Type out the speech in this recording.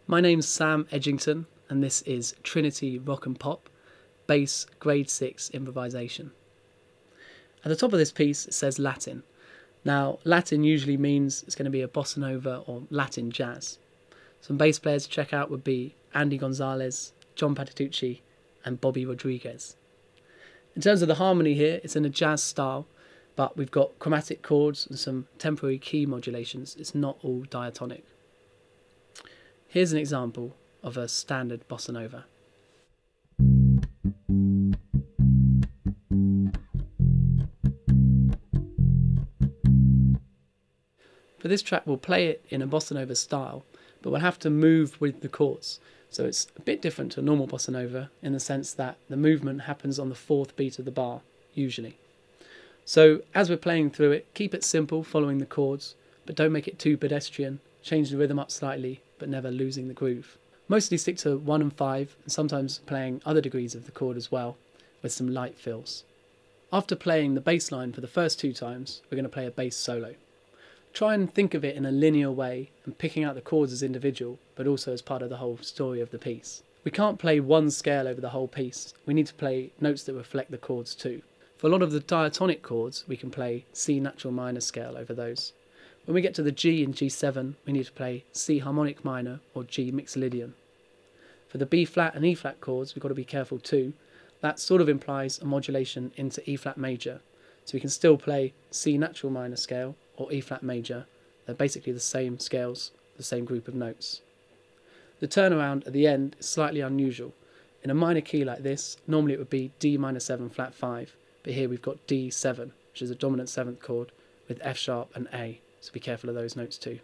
My name's Sam Edgington and this is Trinity Rock and Pop, Bass Grade 6 Improvisation. At the top of this piece it says Latin. Now Latin usually means it's going to be a bossa nova or Latin jazz. Some bass players to check out would be Andy Gonzalez, John Patitucci and Bobby Rodriguez. In terms of the harmony here, it's in a jazz style, but we've got chromatic chords and some temporary key modulations. It's not all diatonic. Here's an example of a standard bossa nova. For this track we'll play it in a bossa nova style, but we'll have to move with the chords. So it's a bit different to a normal bossa nova in the sense that the movement happens on the fourth beat of the bar, usually. So as we're playing through it, keep it simple following the chords, but don't make it too pedestrian. Change the rhythm up slightly, but never losing the groove. Mostly stick to 1 and 5, and sometimes playing other degrees of the chord as well, with some light fills. After playing the bass line for the first 2 times, we're going to play a bass solo. Try and think of it in a linear way and picking out the chords as individual, but also as part of the whole story of the piece. We can't play one scale over the whole piece. We need to play notes that reflect the chords too. For a lot of the diatonic chords, we can play C natural minor scale over those. When we get to the G in G7, we need to play C harmonic minor or G mixolydian. For the B flat and E flat chords, we've got to be careful too. That sort of implies a modulation into E flat major. So we can still play C natural minor scale or E flat major. They're basically the same scales, the same group of notes. The turnaround at the end is slightly unusual. In a minor key like this, normally it would be D minor 7 flat 5, but here we've got D7, which is a dominant 7th chord, with F sharp and A, so be careful of those notes too.